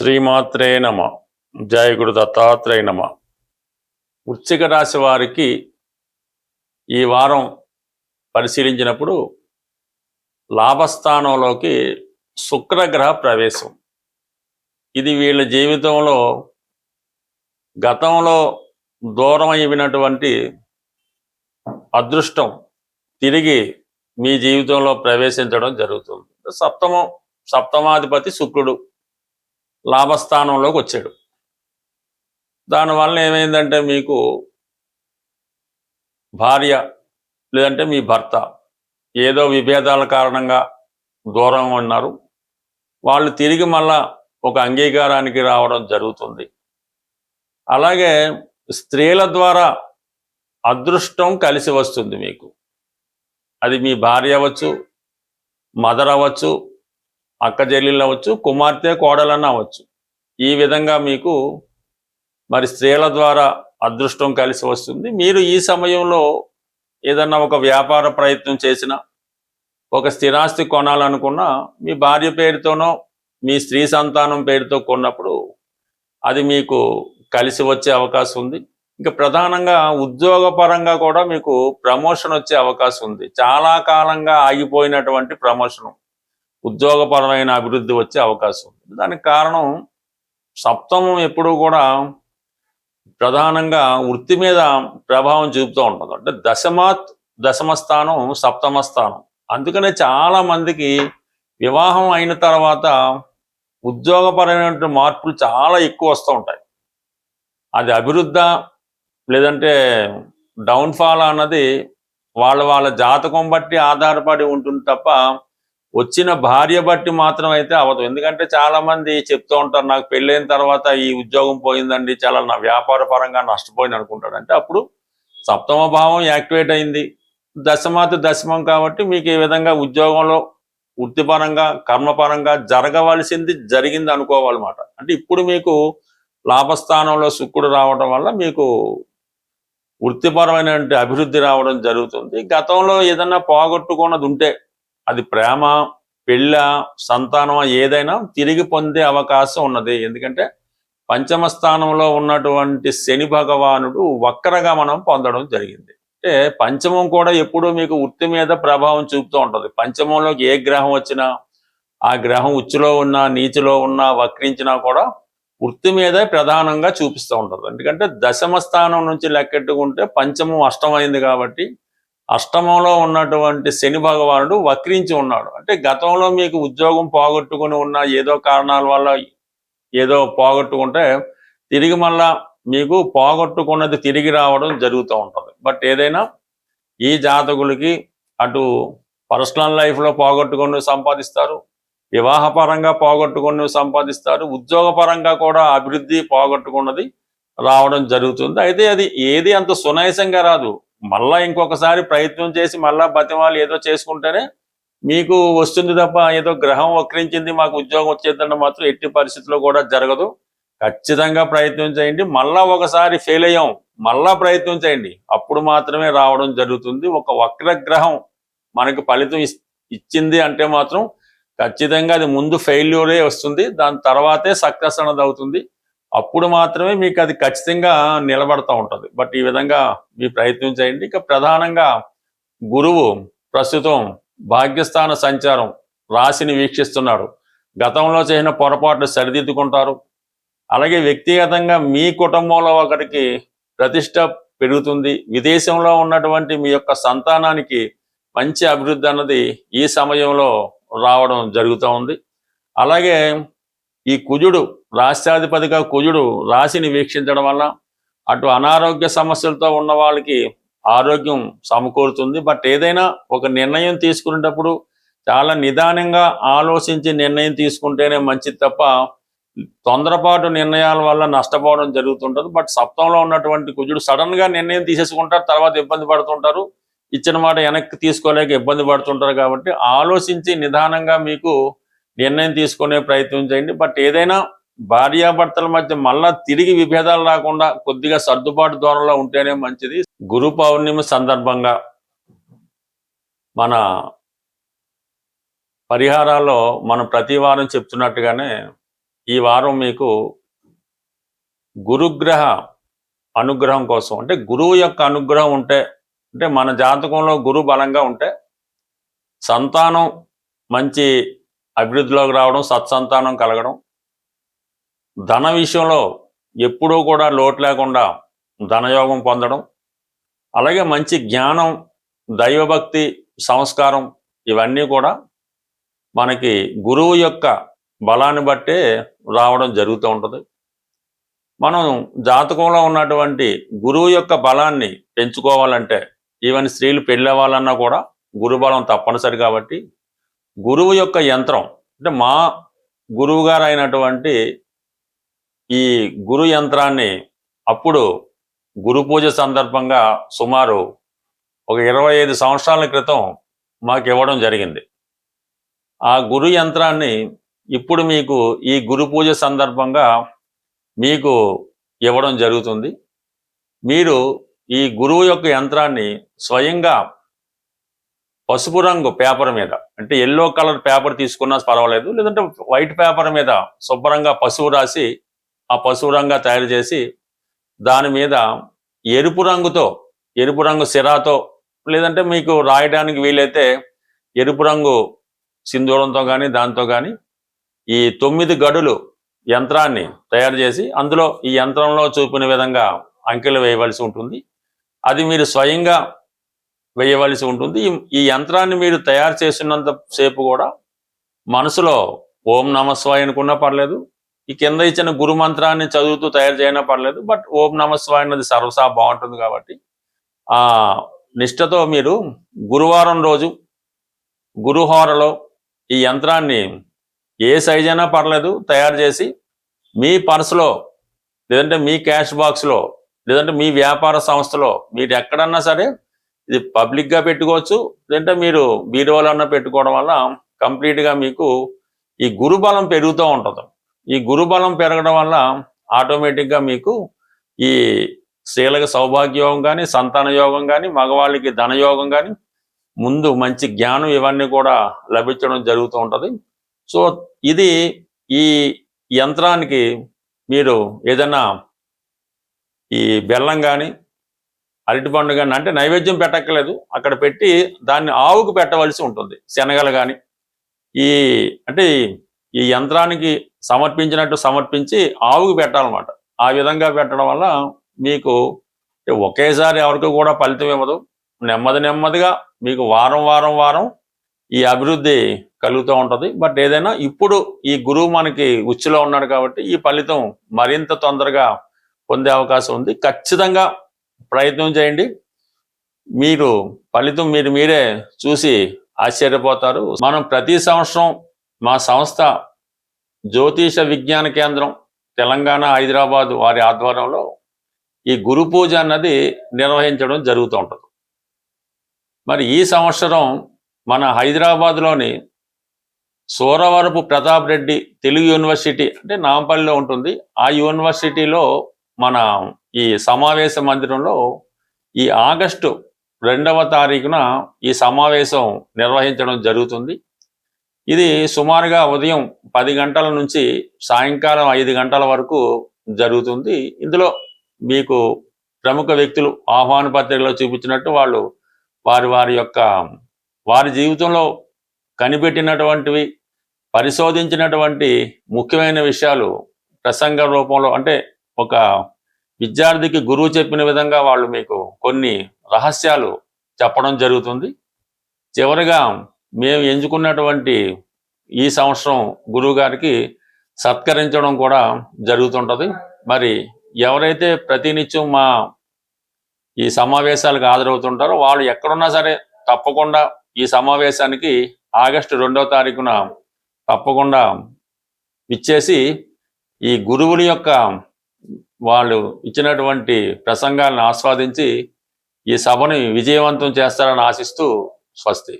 శ్రీమాత్రే నమ. జయ గురు దత్తాత్రేయ నమ. వృశ్చిక రాశి వారికి ఈ వారం పరిశీలించినప్పుడు లాభస్థానంలోకి శుక్రగ్రహ ప్రవేశం. ఇది వీళ్ళ జీవితంలో గతంలో దూరం అయినటువంటి అదృష్టం తిరిగి మీ జీవితంలో ప్రవేశించడం జరుగుతుంది. సప్తమాధిపతి శుక్రుడు లాభస్థానంలోకి వచ్చాడు. దానివల్ల ఏమైందంటే మీకు భార్య లేదంటే మీ భర్త ఏదో విభేదాల కారణంగా దూరంగా ఉన్నారు. వాళ్ళు తిరిగి మళ్ళా ఒక అంగీకారానికి రావడం జరుగుతుంది. అలాగే స్త్రీల ద్వారా అదృష్టం కలిసి వస్తుంది మీకు. అది మీ భార్య అవ్వచ్చు, మదర్ అవ్వచ్చు, అక్క చెల్లెళ్ళు అవ్వచ్చు, కుమార్తె కోడలన్న అవ్వచ్చు. ఈ విధంగా మీకు మరి స్త్రీల ద్వారా అదృష్టం కలిసి వస్తుంది. మీరు ఈ సమయంలో ఏదన్నా ఒక వ్యాపార ప్రయత్నం చేసినా, ఒక స్థిరాస్తి కొనాలనుకున్నా మీ భార్య పేరుతోనో మీ స్త్రీ సంతానం పేరుతో కొన్నప్పుడు అది మీకు కలిసి వచ్చే అవకాశం ఉంది. ఇంకా ప్రధానంగా ఉద్యోగపరంగా కూడా మీకు ప్రమోషన్ వచ్చే అవకాశం ఉంది. చాలా కాలంగా ఆగిపోయినటువంటి ప్రమోషను, ఉద్యోగపరమైన అభివృద్ధి వచ్చే అవకాశం ఉంది. దానికి కారణం సప్తమం ఎప్పుడూ కూడా ప్రధానంగా వృత్తి మీద ప్రభావం చూపుతూ ఉంటుంది. అంటే దశమ స్థానం సప్తమ స్థానం. అందుకనే చాలా మందికి వివాహం అయిన తర్వాత ఉద్యోగపరమైన మార్పులు చాలా ఎక్కువ వస్తూ ఉంటాయి. అది అభివృద్ధి లేదంటే డౌన్ఫాల్ అన్నది వాళ్ళ జాతకం బట్టి ఆధారపడి ఉంటుంది తప్ప వచ్చిన భార్య బట్టి మాత్రం అయితే అవ్వదు. ఎందుకంటే చాలా మంది చెప్తూ ఉంటారు, నాకు పెళ్ళైన తర్వాత ఈ ఉద్యోగం పోయిందండి, చాలా నా వ్యాపార పరంగా నష్టపోయింది అనుకుంటాడు. అంటే అప్పుడు సప్తమ భావం యాక్టివేట్ అయింది, దశమం కాబట్టి మీకు ఈ విధంగా ఉద్యోగంలో వృత్తిపరంగా కర్మపరంగా జరగవలసింది జరిగింది అనుకోవాలన్నమాట. అంటే ఇప్పుడు మీకు లాభస్థానంలో శుక్రుడు రావడం వల్ల మీకు వృత్తిపరమైన అభివృద్ధి రావడం జరుగుతుంది. గతంలో ఏదన్నా పోగొట్టుకున్నది ఉంటే అది ప్రేమ, పెళ్ళ, సంతానం ఏదైనా తిరిగి పొందే అవకాశం ఉన్నది. ఎందుకంటే పంచమ స్థానంలో ఉన్నటువంటి శని భగవానుడు వక్రగా మనం పొందడం జరిగింది. అంటే పంచమం కూడా ఎప్పుడూ మీకు వృత్తి మీద ప్రభావం చూపుతూ ఉంటుంది. పంచమంలోకి ఏ గ్రహం వచ్చినా, ఆ గ్రహం ఉచ్చులో ఉన్నా నీచులో ఉన్నా వక్రించినా కూడా వృత్తి మీదే ప్రధానంగా చూపిస్తూ ఉంటుంది. ఎందుకంటే దశమ స్థానం నుంచి లెక్కెట్టుకుంటే పంచమం అష్టమైంది కాబట్టి అష్టమంలో ఉన్నటువంటి శని భగవానుడు వక్రించి ఉన్నాడు. అంటే గతంలో మీకు ఉద్యోగం పోగొట్టుకుని ఉన్న ఏదో కారణాల వల్ల ఏదో పోగొట్టుకుంటే తిరిగి మళ్ళా మీకు పోగొట్టుకున్నది తిరిగి రావడం జరుగుతూ ఉంటుంది. బట్ ఏదైనా ఈ జాతకులకి అటు పర్సనల్ లైఫ్లో పోగొట్టుకుని సంపాదిస్తారు, వివాహపరంగా పోగొట్టుకుని సంపాదిస్తారు, ఉద్యోగపరంగా కూడా అభివృద్ధి పోగొట్టుకున్నది రావడం జరుగుతుంది. అయితే అది ఏది అంత సునాయాసంగా రాదు. మళ్ళా ఇంకొకసారి ప్రయత్నం చేసి మళ్ళా బతిమాలు ఏదో చేసుకుంటేనే మీకు వస్తుంది తప్ప ఏదో గ్రహం వక్రించింది మాకు ఉద్యోగం వచ్చేదంటే మాత్రం ఎట్టి పరిస్థితుల్లో కూడా జరగదు. ఖచ్చితంగా ప్రయత్నం చేయండి. మళ్ళా ఒకసారి ఫెయిల్ అయ్యాం, మళ్ళా ప్రయత్నం చేయండి, అప్పుడు మాత్రమే రావడం జరుగుతుంది. ఒక వక్రగ్రహం మనకి ఫలితం ఇచ్చింది అంటే మాత్రం ఖచ్చితంగా అది ముందు ఫెయిల్యూరే వస్తుంది, దాని తర్వాతే సక్సెస్ అన్నది అవుతుంది. అప్పుడు మాత్రమే మీకు అది ఖచ్చితంగా నిలబడతా ఉంటుంది. బట్ ఈ విధంగా మీ ప్రయత్నం చేయండి. ఇక ప్రధానంగా గురువు ప్రస్తుతం భాగ్యస్థాన సంచారం రాశిని వీక్షిస్తున్నాడు. గతంలో చేసిన పొరపాట్లు సరిదిద్దుకుంటారు. అలాగే వ్యక్తిగతంగా మీ కుటుంబంలో ఒకరికి ప్రతిష్ట పెరుగుతుంది. విదేశంలో ఉన్నటువంటి మీ యొక్క సంతానానికి మంచి అభివృద్ధి అన్నది ఈ సమయంలో రావడం జరుగుతూ ఉంది. అలాగే ఈ కుజుడు రాష్ట్రాధిపతిగా కుజుడు రాశిని వీక్షించడం వల్ల అటు అనారోగ్య సమస్యలతో ఉన్న వాళ్ళకి ఆరోగ్యం సమకూరుతుంది. బట్ ఏదైనా ఒక నిర్ణయం తీసుకునేటప్పుడు చాలా నిదానంగా ఆలోచించి నిర్ణయం తీసుకుంటేనే మంచిది తప్ప తొందరపాటు నిర్ణయాల వల్ల నష్టపోవడం జరుగుతుంటుంది. బట్ సప్తంలో ఉన్నటువంటి కుజుడు సడన్ గా నిర్ణయం తీసేసుకుంటారు, తర్వాత ఇబ్బంది పడుతుంటారు, ఇచ్చిన మాట వెనక్కి తీసుకోలేక ఇబ్బంది పడుతుంటారు. కాబట్టి ఆలోచించి నిదానంగా మీకు నిర్ణయం తీసుకునే ప్రయత్నం చేయండి. బట్ ఏదైనా భార్యాభర్తల మధ్య మళ్ళా తిరిగి విభేదాలు రాకుండా కొద్దిగా సర్దుబాటు ధోరణిలో ఉంటేనే మంచిది. గురు పౌర్ణమి సందర్భంగా మన పరిహారాల్లో మనం ప్రతి వారం చెప్తున్నట్టుగానే ఈ వారం మీకు గురుగ్రహ అనుగ్రహం కోసం, అంటే గురువు యొక్క అనుగ్రహం ఉంటే, అంటే మన జాతకంలో గురు బలంగా ఉంటే సంతానం మంచి అభివృద్ధిలోకి రావడం, సత్సంతానం కలగడం, ధన విషయంలో ఎప్పుడూ కూడా లోటు లేకుండా ధనయోగం పొందడం, అలాగే మంచి జ్ఞానం, దైవభక్తి, సంస్కారం ఇవన్నీ కూడా మనకి గురువు యొక్క బలాన్ని బట్టే రావడం జరుగుతూ ఉంటుంది. మనం జాతకంలో ఉన్నటువంటి గురువు యొక్క బలాన్ని పెంచుకోవాలంటే, ఈవెన్ స్త్రీలు పెళ్ళవ్వాలన్నా కూడా గురుబలం తప్పనిసరి. కాబట్టి గురువు యొక్క యంత్రం, అంటే మా గురువు గారు అయినటువంటి ఈ గురు యంత్రాన్ని అప్పుడు గురు పూజ సందర్భంగా సుమారు ఒక 25 సంవత్సరాల క్రితం మాకు ఇవ్వడం జరిగింది. ఆ గురు యంత్రాన్ని ఇప్పుడు మీకు ఈ గురు పూజ సందర్భంగా మీకు ఇవ్వడం జరుగుతుంది. మీరు ఈ గురువు యొక్క యంత్రాన్ని స్వయంగా పసుపు రంగు పేపర్ మీద, అంటే ఎల్లో కలర్ పేపర్ తీసుకున్నా పర్వాలేదు, లేదంటే వైట్ పేపర్ మీద శుభ్రంగా పసుపు రాసి, ఆ పసుపు రంగా తయారు చేసి దాని మీద ఎరుపు రంగు సిరాతో, లేదంటే మీకు రాయడానికి వీలైతే ఎరుపు రంగు సింధూరంతో కానీ దాంతో కానీ ఈ 9 గడులు యంత్రాన్ని తయారు చేసి అందులో ఈ యంత్రంలో చూపిన విధంగా అంకెలు వేయవలసి ఉంటుంది. అది మీరు స్వయంగా వేయవలసి ఉంటుంది. ఈ యంత్రాన్ని మీరు తయారు చేసినంత సేపు కూడా మనసులో ఓం నమస్వాయ అనుకున్నా పర్లేదు, ఈ కింద ఇచ్చిన గురు మంత్రాన్ని చదువుతూ తయారు చేయనా పర్లేదు, బట్ ఓం నమస్వాయ అన్నది సర్వసా బాగుంటుంది. కాబట్టి ఆ నిష్ఠతో మీరు గురువారం రోజు గురుహోరలో ఈ యంత్రాన్ని ఏ సైజ్ అయినా పర్లేదు తయారు చేసి మీ పర్సులో, లేదంటే మీ క్యాష్ బాక్స్లో, లేదంటే మీ వ్యాపార సంస్థలో, మీరు ఎక్కడన్నా సరే ఇది పబ్లిక్గా పెట్టుకోవచ్చు, లేదంటే మీరు బీరువాలో అన్నా పెట్టుకోవడం వల్ల కంప్లీట్గా మీకు ఈ గురుబలం పెరుగుతూ ఉంటుంది. ఈ గురుబలం పెరగడం వల్ల ఆటోమేటిక్గా మీకు ఈ స్త్రీలకు సౌభాగ్యయోగం కానీ, సంతాన యోగం కానీ, మగవాళ్ళకి ధనయోగం కానీ, ముందు మంచి జ్ఞానం ఇవన్నీ కూడా లభించడం జరుగుతూ ఉంటుంది. సో ఇది ఈ యంత్రానికి మీరు ఏదైనా ఈ బెల్లం కానీ, అరటిపండు కానీ, అంటే నైవేద్యం పెట్టక్కర్లేదు, అక్కడ పెట్టి దాన్ని ఆవుకు పెట్టవలసి ఉంటుంది. శనగలు కానీ అంటే ఈ యంత్రానికి సమర్పించినట్టు సమర్పించి ఆవుకు పెట్టాలన్నమాట. ఆ విధంగా పెట్టడం వల్ల మీకు ఒకేసారి ఎవరికి కూడా ఫలితం ఇవ్వదు. నెమ్మదిగా మీకు వారం ఈ అభివృద్ధి కలుగుతూ ఉంటుంది. బట్ ఏదైనా ఇప్పుడు ఈ గురువు మనకి ఉచ్చులో ఉన్నాడు కాబట్టి ఈ ఫలితం మరింత తొందరగా పొందే అవకాశం ఉంది. ఖచ్చితంగా ప్రయత్నం చేయండి. మీరు ఫలితం మీరే చూసి ఆశ్చర్యపోతారు. మనం ప్రతి సంవత్సరం మా సంస్థ జ్యోతిష విజ్ఞాన కేంద్రం తెలంగాణ, హైదరాబాద్ వారి ఆధ్వర్యంలో ఈ గురు పూజ అన్నది నిర్వహించడం జరుగుతూ ఉంటుంది. మరి ఈ సంవత్సరం మన హైదరాబాద్లోని సూరవరపు ప్రతాప్ రెడ్డి తెలుగు యూనివర్సిటీ, అంటే నాంపల్లిలో ఉంటుంది, ఆ యూనివర్సిటీలో మన ఈ సమావేశ మందిరంలో ఈ ఆగస్టు 2వ తారీఖున ఈ సమావేశం నిర్వహించడం జరుగుతుంది. ఇది సుమారుగా ఉదయం 10 గంటల నుంచి సాయంకాలం 5 గంటల వరకు జరుగుతుంది. ఇందులో మీకు ప్రముఖ వ్యక్తులు ఆహ్వాన పత్రికలో చూపించినట్టు వాళ్ళు వారి జీవితంలో కనిపెట్టినటువంటివి, పరిశోధించినటువంటి ముఖ్యమైన విషయాలు ప్రసంగ రూపంలో, అంటే ఒక విద్యార్థికి గురువు చెప్పిన విధంగా వాళ్ళు మీకు కొన్ని రహస్యాలు చెప్పడం జరుగుతుంది. చివరిగా మేము ఎంచుకున్నటువంటి ఈ సంవత్సరం గురువు గారికి సత్కరించడం కూడా జరుగుతుంటుంది. మరి ఎవరైతే ప్రతినిత్యం మా ఈ సమావేశాలకు హాజరవుతుంటారో వాళ్ళు ఎక్కడున్నా సరే తప్పకుండా ఈ సమావేశానికి ఆగస్టు 2వ తారీఖున తప్పకుండా ఇచ్చేసి ఈ గురువుల యొక్క వాళ్ళు ఇచ్చినటువంటి ప్రసంగాలను ఆస్వాదించి ఈ సభని విజయవంతం చేస్తారని ఆశిస్తూ స్వస్తి.